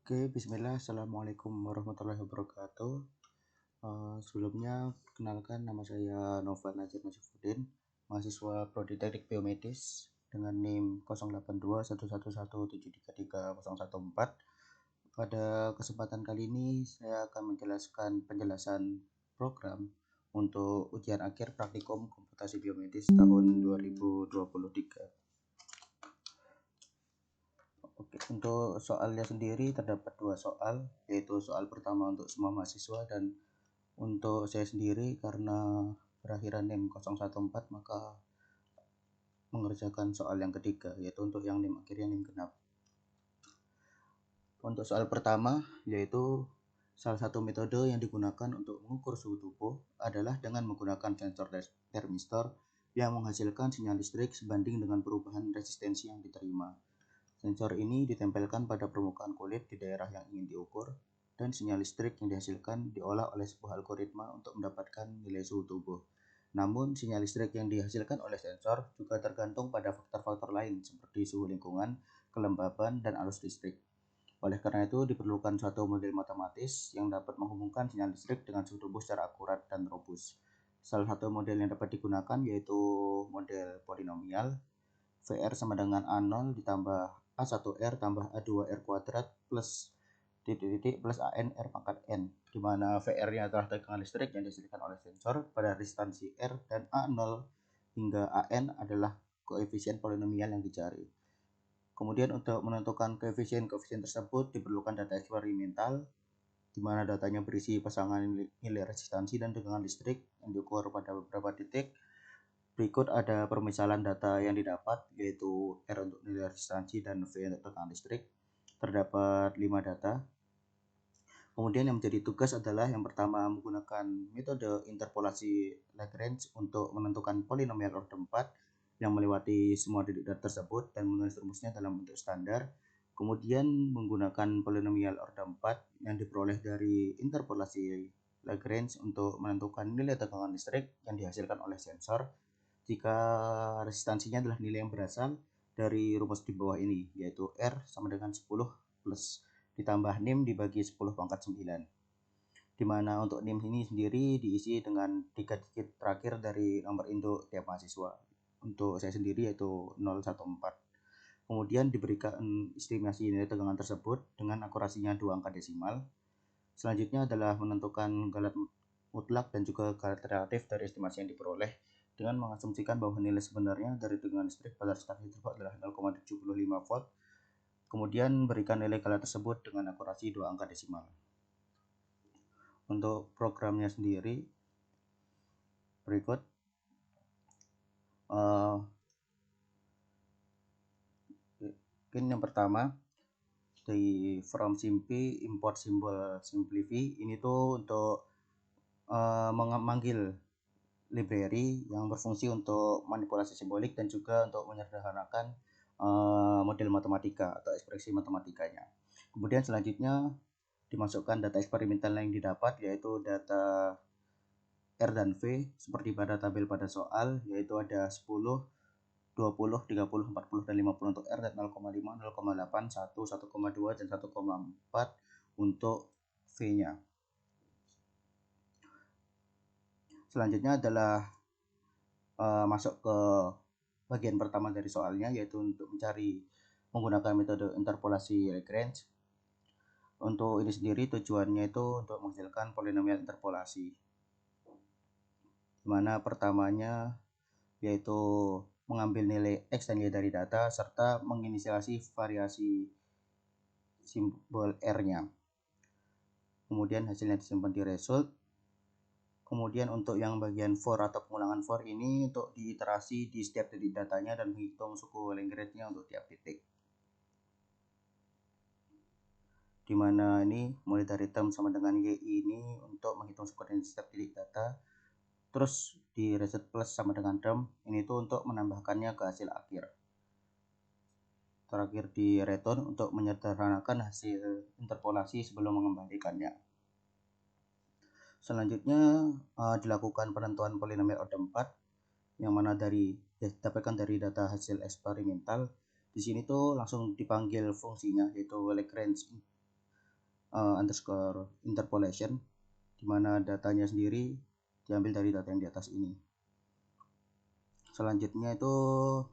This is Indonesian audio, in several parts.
Oke, bismillah. Assalamualaikum warahmatullahi wabarakatuh. Sebelumnya, kenalkan nama saya Noval Najib Najifuddin, mahasiswa Prodi Teknik Biomedis dengan NIM 082111733014. Pada kesempatan kali ini, saya akan menjelaskan penjelasan program untuk ujian akhir praktikum komputasi biomedis tahun 2023. Oke, untuk soalnya sendiri terdapat dua soal, yaitu soal pertama untuk semua mahasiswa dan untuk saya sendiri karena berakhiran NIM 014 maka mengerjakan soal yang ketiga, yaitu untuk yang NIM akhirnya NIM genap. Untuk soal pertama, yaitu salah satu metode yang digunakan untuk mengukur suhu tubuh adalah dengan menggunakan sensor termistor yang menghasilkan sinyal listrik sebanding dengan perubahan resistensi yang diterima. Sensor ini ditempelkan pada permukaan kulit di daerah yang ingin diukur, dan sinyal listrik yang dihasilkan diolah oleh sebuah algoritma untuk mendapatkan nilai suhu tubuh. Namun, sinyal listrik yang dihasilkan oleh sensor juga tergantung pada faktor-faktor lain seperti suhu lingkungan, kelembaban, dan arus listrik. Oleh karena itu, diperlukan suatu model matematis yang dapat menghubungkan sinyal listrik dengan suhu tubuh secara akurat dan robust. Salah satu model yang dapat digunakan yaitu model polinomial, VR sama dengan A0 ditambah A1R tambah A2R kuadrat plus titik-titik plus AN R pangkat N, di mana VR-nya adalah tegangan listrik yang dihasilkan oleh sensor pada resistansi R, dan A0 hingga AN adalah koefisien polinomial yang dicari. Kemudian untuk menentukan koefisien-koefisien tersebut diperlukan data eksperimental, di mana datanya berisi pasangan nilai resistansi dan tegangan listrik yang diukur pada beberapa titik. Berikut ada permisalan data yang didapat, yaitu R untuk nilai resistansi dan V untuk tegangan listrik. Terdapat 5 data. Kemudian yang menjadi tugas adalah yang pertama menggunakan metode interpolasi Lagrange untuk menentukan polinomial order 4 yang melewati semua titik data tersebut dan menulis rumusnya dalam bentuk standar. Kemudian menggunakan polinomial order 4 yang diperoleh dari interpolasi Lagrange untuk menentukan nilai tegangan listrik yang dihasilkan oleh sensor jika resistansinya adalah nilai yang berasal dari rumus di bawah ini, yaitu R sama dengan 10 plus ditambah NIM dibagi 10 pangkat 9. Dimana untuk NIM ini sendiri diisi dengan 3 digit terakhir dari nomor induk tiap mahasiswa. Untuk saya sendiri yaitu 014. Kemudian diberikan estimasi nilai tegangan tersebut dengan akurasinya 2 angka desimal. Selanjutnya adalah menentukan galat mutlak dan juga galat relatif dari estimasi yang diperoleh dengan mengasumsikan bahwa nilai sebenarnya dari tegangan listrik pada resistansi tersebut adalah 0,75 volt. Kemudian berikan nilai galat tersebut dengan akurasi 2 angka desimal. Untuk programnya sendiri berikut. Mungkin yang pertama di from Simpy import simbol simplify. Ini tuh untuk memanggil library yang berfungsi untuk manipulasi simbolik dan juga untuk menyederhanakan model matematika atau ekspresi matematikanya. Kemudian selanjutnya dimasukkan data eksperimental yang didapat, yaitu data R dan V seperti pada tabel pada soal, yaitu ada 10, 20, 30, 40, dan 50 untuk R, dan 0,5, 0,8, 1, 1,2, dan 1,4 untuk V-nya. Selanjutnya adalah masuk ke bagian pertama dari soalnya, yaitu untuk mencari menggunakan metode interpolasi Lagrange. Untuk ini sendiri tujuannya itu untuk menghasilkan polinomial interpolasi, dimana pertamanya yaitu mengambil nilai X dan Y dari data serta menginisiasi variasi simbol R-nya. Kemudian hasilnya disimpan di result. Kemudian untuk yang bagian for atau pengulangan for ini untuk diiterasi di setiap titik datanya dan menghitung suku Lagrange-nya untuk tiap titik. Dimana ini mulai dari term sama dengan Y ini untuk menghitung suku Lagrange setiap titik data. Terus di reset plus sama dengan term ini tuh untuk menambahkannya ke hasil akhir. Terakhir di return untuk menyederhanakan hasil interpolasi sebelum mengembalikannya. Selanjutnya dilakukan penentuan polinomial order 4 yang mana didapatkan dari data hasil eksperimental. Di sini tuh langsung dipanggil fungsinya, yaitu Lagrange underscore interpolation, di mana datanya sendiri diambil dari data yang di atas ini. Selanjutnya itu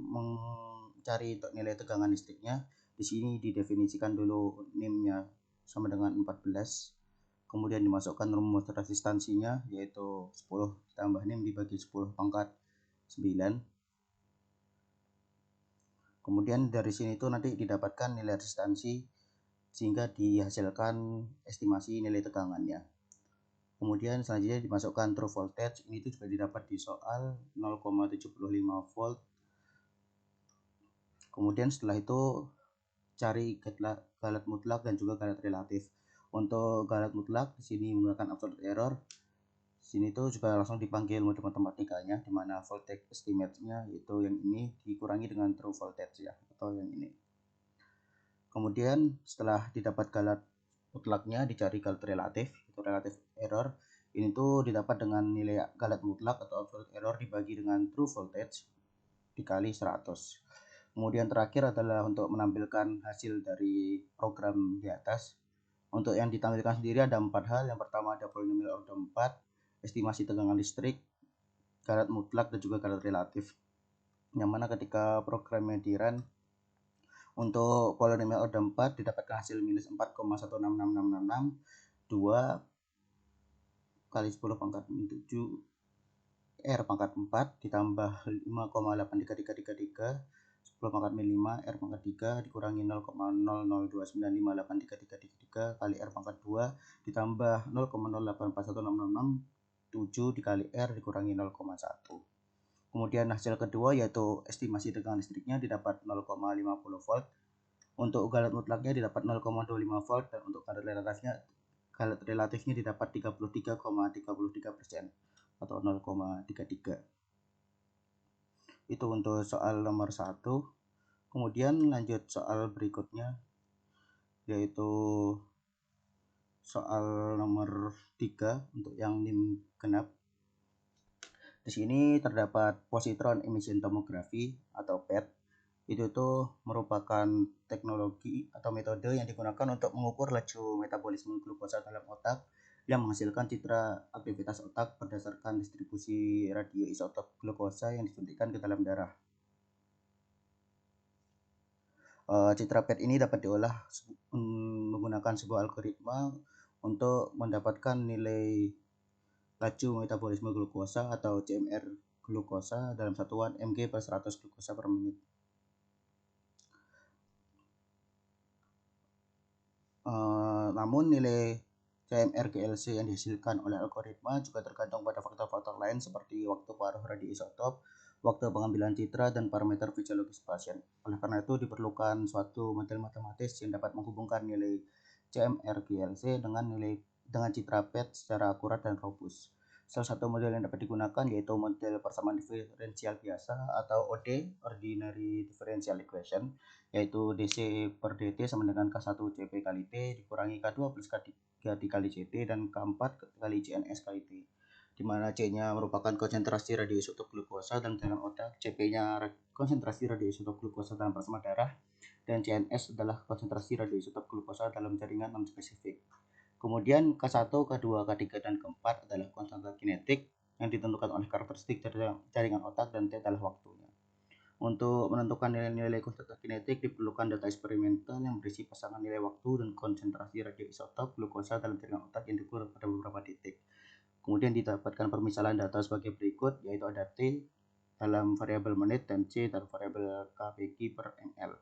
mencari untuk nilai tegangan listriknya. Di sini didefinisikan dulu NIM-nya sama dengan 14. Kemudian dimasukkan rumus resistansinya, yaitu 10 ditambah NIM dibagi 10 pangkat 9. Kemudian dari sini itu nanti didapatkan nilai resistansi sehingga dihasilkan estimasi nilai tegangannya. Kemudian selanjutnya dimasukkan true voltage, ini itu juga didapat di soal 0,75 volt. Kemudian setelah itu cari galat mutlak dan juga galat relatif. Untuk galat mutlak di sini menggunakan absolute error. Sini tuh juga langsung dipanggil mode matematikanya, di mana voltage estimate-nya itu yang ini dikurangi dengan true voltage ya, atau yang ini. Kemudian setelah didapat galat mutlaknya dicari galat relatif, itu relatif error. Ini tuh didapat dengan nilai galat mutlak atau absolute error dibagi dengan true voltage dikali 100. Kemudian terakhir adalah untuk menampilkan hasil dari program di atas. Untuk yang ditampilkan sendiri ada 4 hal. Yang pertama ada polinomial order 4, estimasi tegangan listrik, galat mutlak, dan juga galat relatif. Yang mana ketika programnya di run, untuk polinomial order 4 didapatkan hasil minus 4,166666 2 kali 10 pangkat 7 R pangkat 4 ditambah 5,83333 10 pangkat min 5 R pangkat 3 dikurangi 0,002958333 kali R pangkat 2 ditambah 0,0841666 dikali R dikurangi 0,1. Kemudian hasil kedua yaitu estimasi tegangan listriknya didapat 0,50 volt. Untuk galat mutlaknya didapat 0,25 volt dan untuk galat relatifnya didapat 33,33% atau 0,33. Itu untuk soal nomor 1. Kemudian lanjut soal berikutnya, yaitu soal nomor 3 untuk yang NIM genap. Di sini terdapat positron emission tomography atau PET. Itu tuh merupakan teknologi atau metode yang digunakan untuk mengukur laju metabolisme glukosa dalam otak yang menghasilkan citra aktivitas otak berdasarkan distribusi radioisotop glukosa yang disuntikkan ke dalam darah. Citra PET ini dapat diolah menggunakan sebuah algoritma untuk mendapatkan nilai laju metabolisme glukosa atau CMR glukosa dalam satuan mg per 100 glukosa per menit. Namun nilai CMR GLC yang dihasilkan oleh algoritma juga tergantung pada faktor-faktor lain seperti waktu paruh radioisotop, waktu pengambilan citra, dan parameter fisiologis pasien. Oleh karena itu diperlukan suatu model matematis yang dapat menghubungkan nilai CMR GLC dengan citra PET secara akurat dan robust. Salah satu model yang dapat digunakan yaitu model persamaan diferensial biasa atau OD, Ordinary Differential Equation, yaitu DC per DT sama dengan K1 CP kali T dikurangi K2 plus K3 dikali CT dan K4 kali CNS kali T, di mana C-nya merupakan konsentrasi radioisotop glukosa dalam jaringan otak, CP-nya konsentrasi radioisotop glukosa dalam plasma darah, dan CNS adalah konsentrasi radioisotop glukosa dalam jaringan non-spesifik. Kemudian K1, K2, K3, dan K4 adalah konstanta kinetik yang ditentukan oleh karakteristik jaringan otak dan T adalah waktunya. Untuk menentukan nilai-nilai konstanta kinetik diperlukan data eksperimental yang berisi pasangan nilai waktu dan konsentrasi radioisotop glukosa dalam jaringan otak yang diukur pada beberapa titik. Kemudian didapatkan permisalan data sebagai berikut, yaitu ada T dalam variabel menit dan C dalam variabel kbq per ml.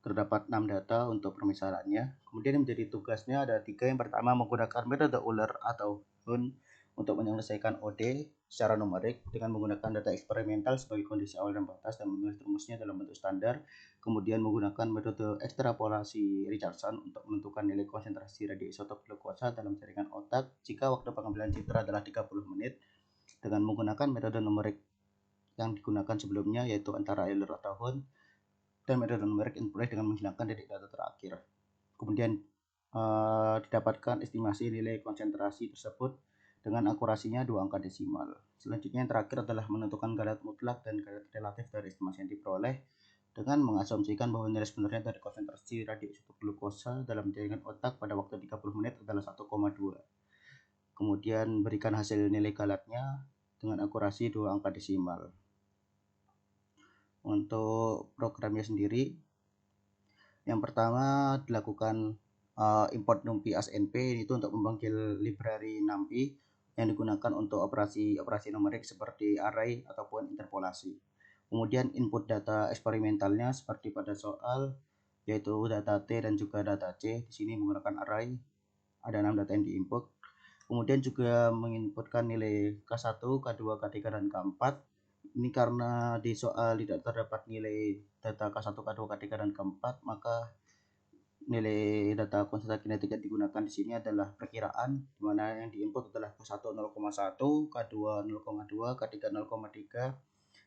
Terdapat 6 data untuk permisalannya. Kemudian menjadi tugasnya ada 3. Yang pertama menggunakan metode Euler atau Hund untuk menyelesaikan OD secara numerik dengan menggunakan data eksperimental sebagai kondisi awal dan batas dan menulis rumusnya dalam bentuk standar. Kemudian menggunakan metode ekstrapolasi Richardson untuk menentukan nilai konsentrasi radioisotop glukosa dalam jaringan otak jika waktu pengambilan citra adalah 30 menit dengan menggunakan metode numerik yang digunakan sebelumnya yaitu antara Euler atau Hund dan metode numerik yang diperoleh dengan menghilangkan titik data terakhir. Kemudian didapatkan estimasi nilai konsentrasi tersebut dengan akurasinya 2 angka desimal. Selanjutnya yang terakhir adalah menentukan galat mutlak dan galat relatif dari estimasi yang diperoleh dengan mengasumsikan bahwa nilai sebenarnya dari konsentrasi radioisotop glukosa dalam jaringan otak pada waktu 30 menit adalah 1,2. Kemudian berikan hasil nilai galatnya dengan akurasi 2 angka desimal. Untuk programnya sendiri, yang pertama dilakukan import numpy asnp, itu untuk memanggil library numpy yang digunakan untuk operasi numerik seperti array ataupun interpolasi. Kemudian input data eksperimentalnya seperti pada soal, yaitu data T dan juga data C. Di sini menggunakan array, ada 6 data yang diinput. Kemudian juga menginputkan nilai K1, K2, K3, dan K4. Ini karena di soal tidak terdapat nilai data K1, K2, K3, dan K4, maka nilai data konsentrasi kinetik yang digunakan di sini adalah perkiraan, di mana yang diinput adalah K1 0,1, K2 0,2, K3 0,3,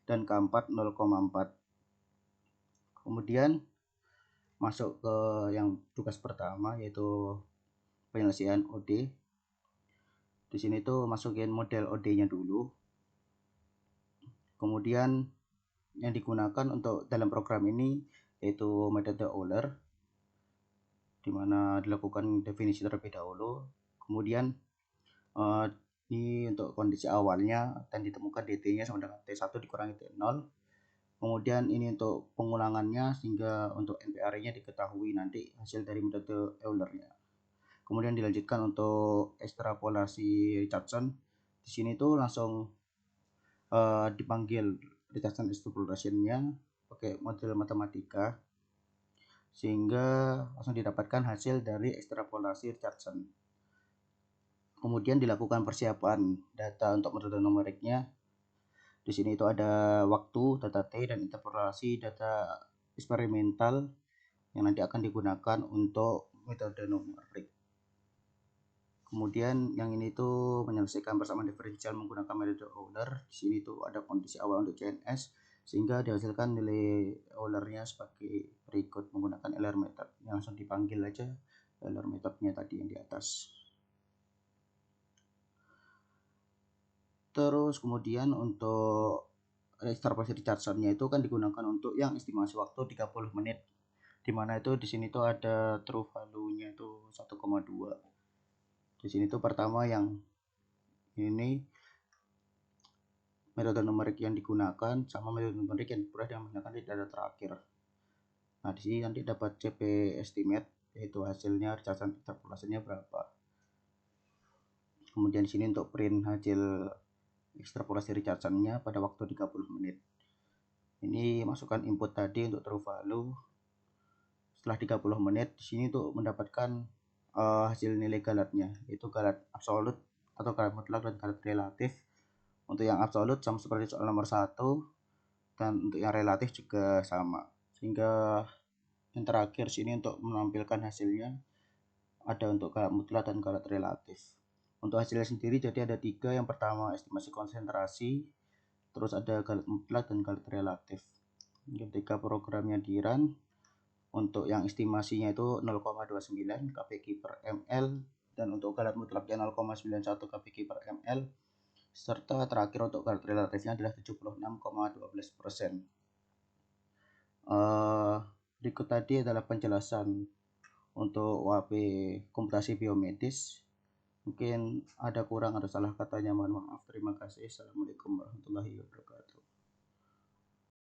dan K4 0,4. Kemudian masuk ke yang tugas pertama, yaitu penyelesaian OD. Di sini tuh masukin model OD-nya dulu. Kemudian yang digunakan untuk dalam program ini yaitu metode Euler, di mana dilakukan definisi terlebih dahulu. Kemudian ini untuk kondisi awalnya dan ditemukan dt-nya sama dengan T1 dikurangi T0. Kemudian ini untuk pengulangannya sehingga untuk NP-nya diketahui nanti hasil dari metode Euler-nya. Kemudian dilanjutkan untuk ekstrapolasi Richardson. Di sini tuh langsung dipanggil Richardson extrapolation-nya pakai model matematika, sehingga langsung didapatkan hasil dari ekstrapolasi Richardson. Kemudian dilakukan persiapan data untuk metode numeriknya. Di sini itu ada waktu, data T, dan interpolasi data eksperimental yang nanti akan digunakan untuk metode numerik. Kemudian yang ini tuh menyelesaikan persamaan diferensial menggunakan metode Euler. Di sini tuh ada kondisi awal untuk CNS, sehingga dihasilkan nilai Euler-nya sebagai berikut menggunakan Euler method. Yang langsung dipanggil aja Euler methodnya tadi yang di atas. Terus kemudian untuk ekstrapolasi Richardson-nya itu kan digunakan untuk yang estimasi waktu 30 menit. Dimana itu di sini tuh ada true value-nya itu 1,2. Di sini tuh pertama yang ini metode numerik yang digunakan sama metode numerik yang menggunakan di data terakhir. Nah, di sini nanti dapat CP estimate, yaitu hasilnya Richardson ekstrapolasinya berapa. Kemudian di sini untuk print hasil ekstrapolasi Richardson-nya pada waktu 30 menit. Ini masukkan input tadi untuk true value. Setelah 30 menit, di sini untuk mendapatkan hasil nilai galatnya, yaitu galat absolut atau galat mutlak dan galat relatif. Untuk yang absolut sama seperti soal nomor 1, dan untuk yang relatif juga sama. Sehingga yang terakhir sini untuk menampilkan hasilnya ada untuk galat mutlak dan galat relatif. Untuk hasilnya sendiri jadi ada 3. Yang pertama estimasi konsentrasi, terus ada galat mutlak dan galat relatif. Ketika programnya di run, untuk yang estimasinya itu 0,29 kPq per ml, dan untuk galat mutlaknya 0,91 kPq per ml, serta terakhir untuk galat relatifnya adalah 76,12%. Berikut tadi adalah penjelasan untuk UAP komputasi biomedis. Mungkin ada kurang atau salah katanya, mohon maaf. Terima kasih. Assalamualaikum warahmatullahi wabarakatuh.